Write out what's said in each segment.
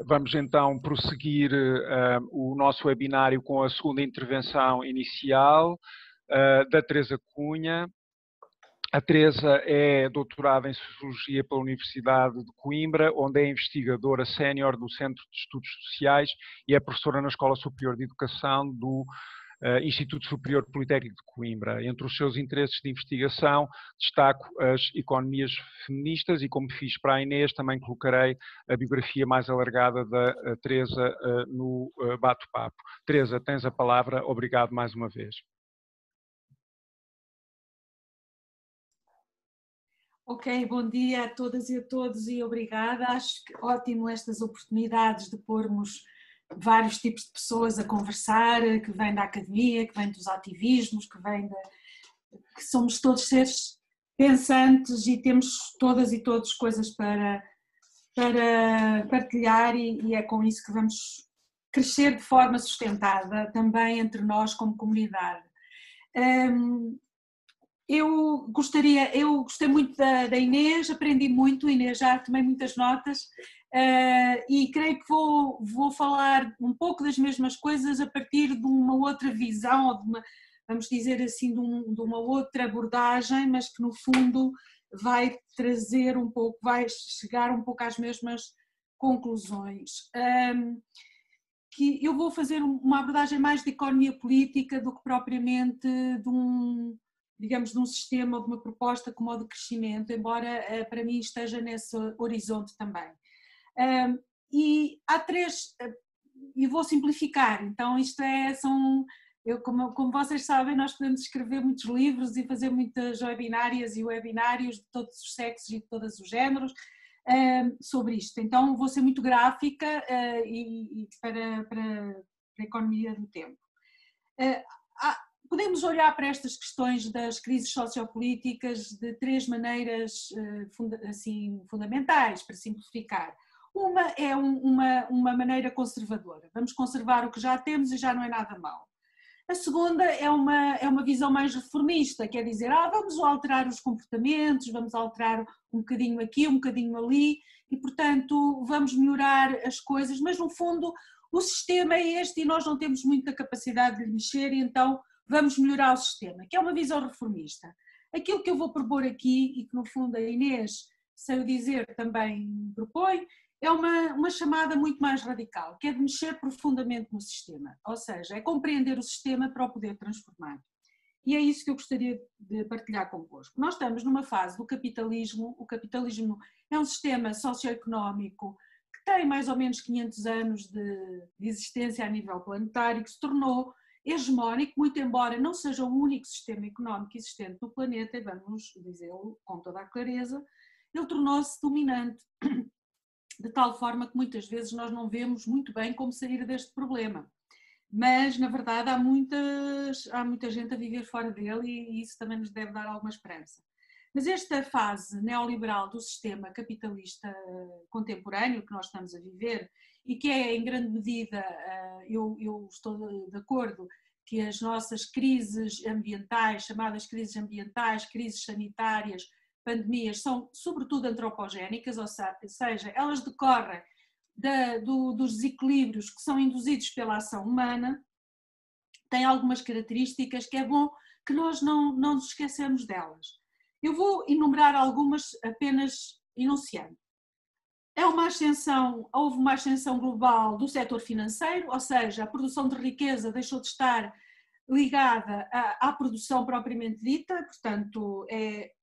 Vamos então prosseguir o nosso webinário com a segunda intervenção inicial da Teresa Cunha. A Teresa é doutorada em Sociologia pela Universidade de Coimbra, onde é investigadora sénior do Centro de Estudos Sociais e é professora na Escola Superior de Educação do Instituto Superior Politécnico de Coimbra. Entre os seus interesses de investigação, destaco as economias feministas e, como fiz para a Inês, também colocarei a biografia mais alargada da Teresa no bate-papo. Teresa, tens a palavra. Obrigado mais uma vez. Ok, bom dia a todas e a todos e obrigada. Acho que ótimo estas oportunidades de pormos vários tipos de pessoas a conversar, que vêm da academia, que vêm dos ativismos, que somos todos seres pensantes e temos todas e todos coisas para partilhar e é com isso que vamos crescer de forma sustentada também entre nós como comunidade. Eu gostei muito da Inês, aprendi muito, Inês, já tomei muitas notas e creio que vou falar um pouco das mesmas coisas a partir de uma outra visão, ou de uma, vamos dizer assim, de uma outra abordagem, mas que no fundo vai trazer um pouco, vai chegar um pouco às mesmas conclusões. Que eu vou fazer uma abordagem mais de economia política do que propriamente digamos, de um sistema ou de uma proposta como o de crescimento, embora para mim esteja nesse horizonte também. E há três, e vou simplificar, então isto como vocês sabem, nós podemos escrever muitos livros e fazer muitas webinárias e webinários de todos os sexos e de todos os géneros sobre isto, então vou ser muito gráfica e para a economia do tempo. Podemos olhar para estas questões das crises sociopolíticas de três maneiras assim, fundamentais, para simplificar. Uma é uma maneira conservadora, vamos conservar o que já temos e já não é nada mau. A segunda é uma visão mais reformista, quer dizer, vamos alterar os comportamentos, vamos alterar um bocadinho aqui, um bocadinho ali, e portanto vamos melhorar as coisas, mas no fundo o sistema é este e nós não temos muita capacidade de mexer, e então vamos melhorar o sistema, que é uma visão reformista. Aquilo que eu vou propor aqui, e que no fundo a Inês, sei o dizer, também propõe, é uma chamada muito mais radical, que é de mexer profundamente no sistema, ou seja, é compreender o sistema para o poder transformar. E é isso que eu gostaria de partilhar convosco. Nós estamos numa fase do capitalismo, o capitalismo é um sistema socioeconómico que tem mais ou menos 500 anos de existência a nível planetário, que se tornou hegemónico, muito embora não seja o único sistema económico existente no planeta, e vamos dizê-lo com toda a clareza, ele tornou-se dominante, de tal forma que muitas vezes nós não vemos muito bem como sair deste problema. Mas, na verdade, há muita gente a viver fora dele e isso também nos deve dar alguma esperança. Mas esta fase neoliberal do sistema capitalista contemporâneo que nós estamos a viver, e que é em grande medida, eu estou de acordo que as nossas crises ambientais, chamadas crises ambientais, crises sanitárias, pandemias, são sobretudo antropogénicas, ou seja, elas decorrem dos desequilíbrios que são induzidos pela ação humana, têm algumas características que é bom que nós não nos esqueçamos delas. Eu vou enumerar algumas apenas enunciando. Houve uma ascensão global do setor financeiro, ou seja, a produção de riqueza deixou de estar ligada à produção propriamente dita, portanto,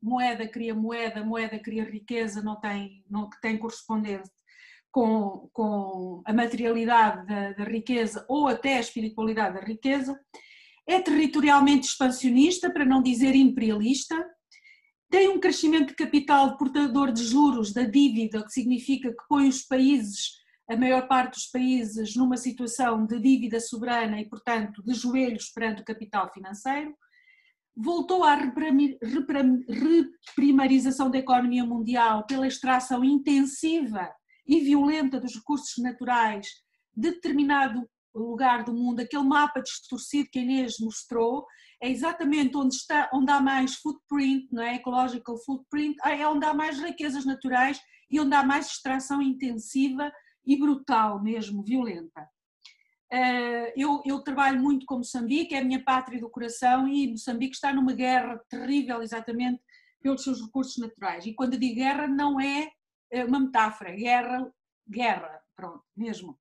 moeda cria moeda, moeda cria riqueza, não tem correspondente com a materialidade da riqueza ou até a espiritualidade da riqueza. É territorialmente expansionista, para não dizer imperialista. Tem um crescimento de capital portador de juros da dívida, o que significa que põe os países, a maior parte dos países, numa situação de dívida soberana e, portanto, de joelhos perante o capital financeiro. Voltou à reprimarização da economia mundial pela extração intensiva e violenta dos recursos naturais de determinado lugar do mundo. Aquele mapa distorcido que a Inês mostrou é exatamente onde há mais footprint, não é? Ecological footprint, é onde há mais riquezas naturais e onde há mais extração intensiva e brutal mesmo, violenta. Eu trabalho muito com Moçambique, é a minha pátria do coração, e Moçambique está numa guerra terrível exatamente pelos seus recursos naturais. E quando eu digo guerra não é uma metáfora, guerra, pronto, mesmo.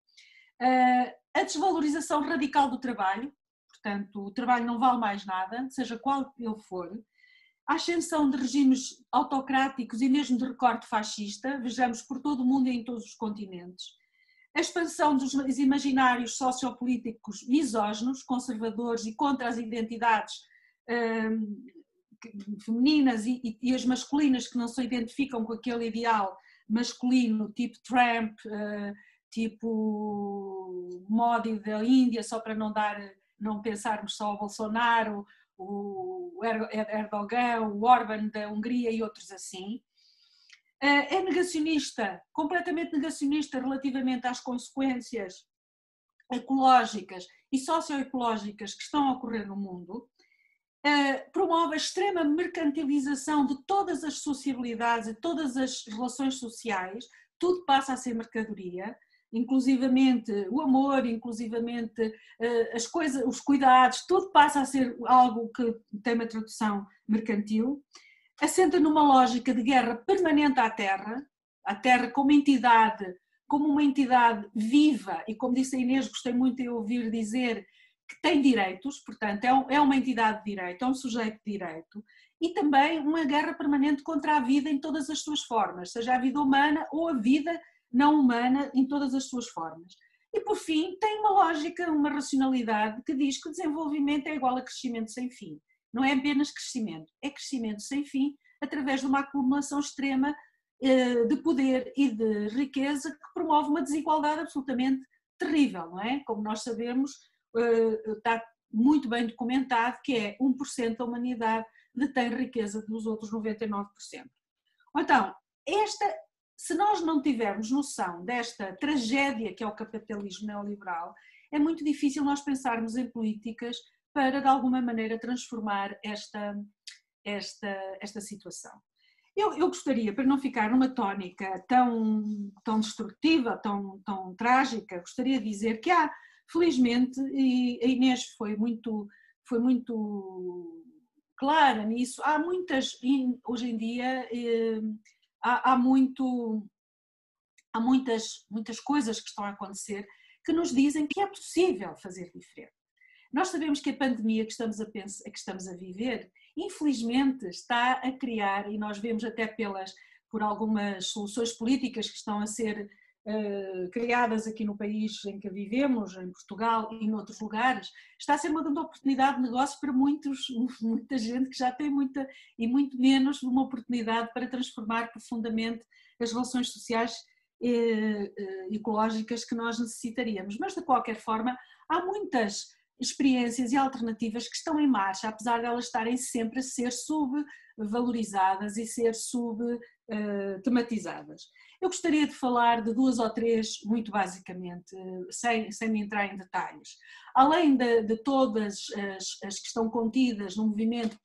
A desvalorização radical do trabalho, portanto o trabalho não vale mais nada, seja qual ele for. A ascensão de regimes autocráticos e mesmo de recorte fascista, vejamos por todo o mundo e em todos os continentes. A expansão dos imaginários sociopolíticos misóginos, conservadores e contra as identidades femininas e as masculinas que não se identificam com aquele ideal masculino, tipo Trump, tipo Modi da Índia, só para não pensarmos só o Bolsonaro, o Erdogan, o Orbán da Hungria e outros assim. É negacionista, completamente negacionista relativamente às consequências ecológicas e socioecológicas que estão a ocorrer no mundo. Promove a extrema mercantilização de todas as sociabilidades e todas as relações sociais, tudo passa a ser mercadoria, inclusivamente o amor, inclusivamente as coisas, os cuidados, tudo passa a ser algo que tem uma tradução mercantil. Assenta numa lógica de guerra permanente à Terra como uma entidade viva, e como disse a Inês, gostei muito de ouvir dizer que tem direitos, portanto é uma entidade de direito, é um sujeito de direito, e também uma guerra permanente contra a vida em todas as suas formas, seja a vida humana ou a vida não humana em todas as suas formas. E por fim tem uma lógica, uma racionalidade que diz que o desenvolvimento é igual a crescimento sem fim. Não é apenas crescimento, é crescimento sem fim através de uma acumulação extrema de poder e de riqueza que promove uma desigualdade absolutamente terrível, não é? Como nós sabemos, está muito bem documentado que é 1% da humanidade detém riqueza dos outros 99%. Então, se nós não tivermos noção desta tragédia que é o capitalismo neoliberal, é muito difícil nós pensarmos em políticas para, de alguma maneira, transformar esta situação. Eu gostaria, para não ficar numa tónica tão destrutiva, tão trágica, gostaria de dizer que há, felizmente, e a Inês foi muito clara nisso, há muitas, hoje em dia, há muitas coisas que estão a acontecer que nos dizem que é possível fazer diferente. Nós sabemos que a pandemia que estamos a viver, infelizmente, está a criar, e nós vemos até por algumas soluções políticas que estão a ser criadas aqui no país em que vivemos, em Portugal e em outros lugares, está a ser uma grande oportunidade de negócio para muita gente que já tem muita, e muito menos uma oportunidade para transformar profundamente as relações sociais ecológicas que nós necessitaríamos. Mas, de qualquer forma, há muitas experiências e alternativas que estão em marcha, apesar de elas estarem sempre a ser subvalorizadas e ser subtematizadas. Eu gostaria de falar de 2 ou 3, muito basicamente, sem me entrar em detalhes. Além de todas as que estão contidas no movimento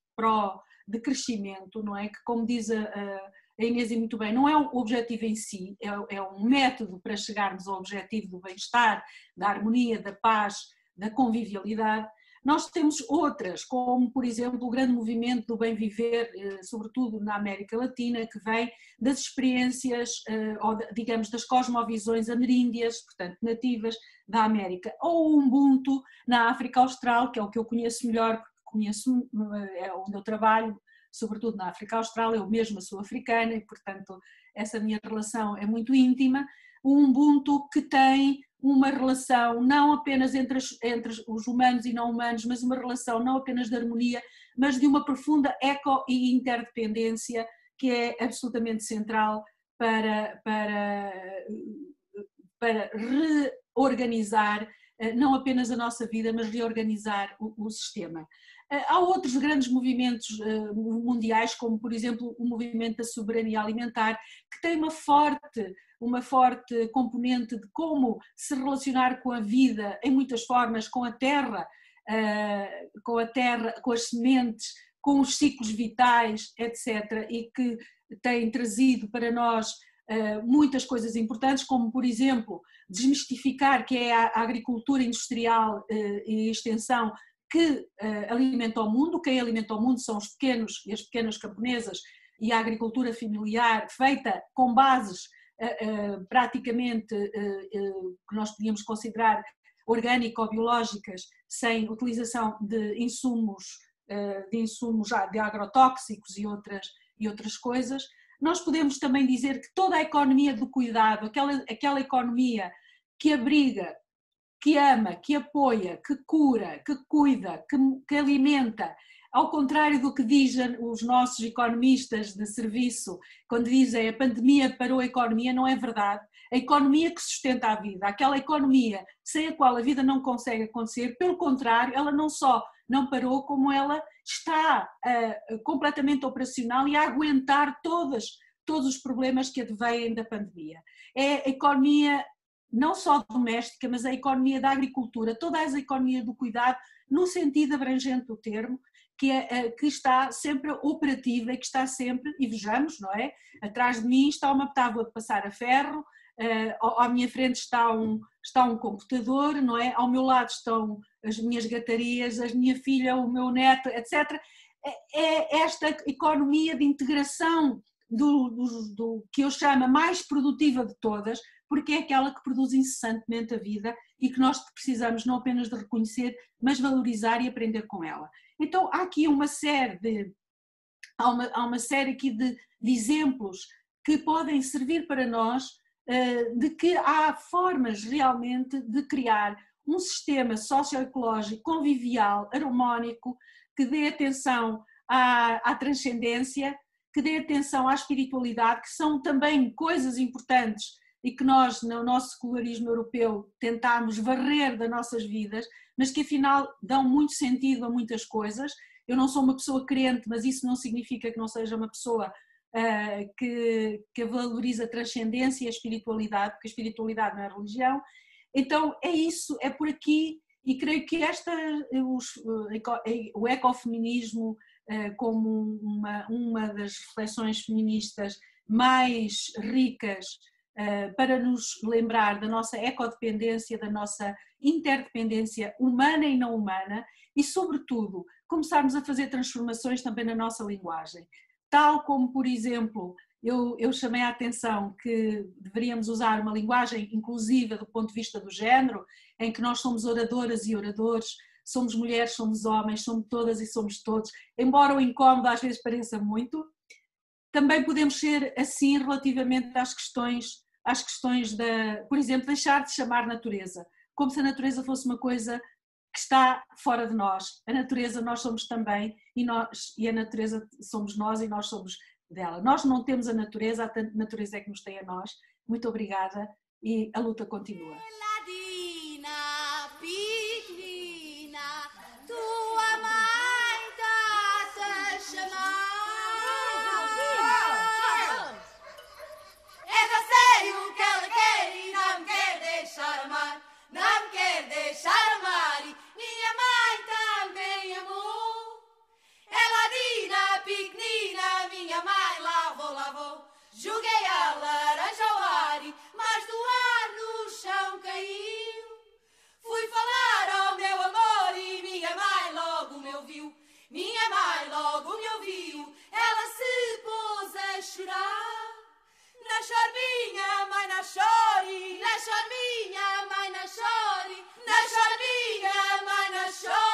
de crescimento, não é? Que, como diz a Inês muito bem, não é o objetivo em si, é um método para chegarmos ao objetivo do bem-estar, da harmonia, da paz, da convivialidade. Nós temos outras, como por exemplo o grande movimento do bem viver, sobretudo na América Latina, que vem das experiências, ou digamos das cosmovisões ameríndias, portanto nativas da América, ou o Ubuntu na África Austral, que é o que eu conheço melhor, porque é onde eu trabalho, sobretudo na África Austral, eu mesma sou africana e portanto essa minha relação é muito íntima. O Ubuntu que tem uma relação não apenas entre os humanos e não humanos, mas uma relação não apenas de harmonia, mas de uma profunda eco e interdependência que é absolutamente central para reorganizar não apenas a nossa vida, mas reorganizar o sistema. Há outros grandes movimentos mundiais, como por exemplo o movimento da soberania alimentar, que tem uma forte componente de como se relacionar com a vida em muitas formas, com a terra, com as sementes, com os ciclos vitais, etc. E que tem trazido para nós muitas coisas importantes, como, por exemplo, desmistificar que é a agricultura industrial e extensão que alimenta o mundo. Quem alimenta o mundo são os pequenos e as pequenas camponesas e a agricultura familiar feita com bases praticamente que nós podíamos considerar orgânico-biológicas, sem utilização de insumos de agrotóxicos e outras coisas. Nós podemos também dizer que toda a economia do cuidado, aquela economia que abriga, que ama, que apoia, que cura, que cuida, que alimenta, ao contrário do que dizem os nossos economistas de serviço, quando dizem a pandemia parou a economia, não é verdade. A economia que sustenta a vida, aquela economia sem a qual a vida não consegue acontecer, pelo contrário, ela não só não parou, como ela está completamente operacional e a aguentar todos os problemas que advêm da pandemia. É a economia não só doméstica, mas a economia da agricultura, toda a economia do cuidado, no sentido abrangente do termo, que está sempre operativa e que está sempre, e vejamos, não é? Atrás de mim está uma tábua de passar a ferro, à minha frente está um computador, não é? Ao meu lado estão as minhas gatarias, a minha filha, o meu neto, etc. É esta economia de integração do que eu chamo a mais produtiva de todas, porque é aquela que produz incessantemente a vida e que nós precisamos não apenas de reconhecer, mas valorizar e aprender com ela. Então há aqui uma série aqui de exemplos que podem servir para nós, de que há formas realmente de criar um sistema socioecológico, convivial, harmónico, que dê atenção à transcendência, que dê atenção à espiritualidade, que são também coisas importantes e que nós, no nosso secularismo europeu, tentámos varrer das nossas vidas, mas que afinal dão muito sentido a muitas coisas. Eu não sou uma pessoa crente, mas isso não significa que não seja uma pessoa que valoriza a transcendência e a espiritualidade, porque a espiritualidade não é religião. Então é isso, é por aqui, e creio que o ecofeminismo, como uma das reflexões feministas mais ricas, para nos lembrar da nossa ecodependência, da nossa interdependência humana e não humana, e sobretudo começarmos a fazer transformações também na nossa linguagem, tal como, por exemplo, eu chamei a atenção que deveríamos usar uma linguagem inclusiva do ponto de vista do género, em que nós somos oradoras e oradores, somos mulheres, somos homens, somos todas e somos todos, embora o incómodo às vezes pareça muito. Também podemos ser assim relativamente às questões por exemplo, deixar de chamar natureza, como se a natureza fosse uma coisa que está fora de nós. A natureza nós somos também, e a natureza somos nós e nós somos dela. Nós não temos a natureza é que nos tem a nós. Muito obrigada e a luta continua. Não me quer deixar amar, e minha mãe também amou. Ela dina pequenina, minha mãe lavou. Joguei a laranja ao ar, mas do ar no chão caiu. Fui falar ao meu amor e minha mãe logo me ouviu. Minha mãe logo me ouviu, ela se pôs a chorar. Não chore, minha mãe, não chore. Não chore, minha mãe, não chore. Não chore, minha mãe, não chore.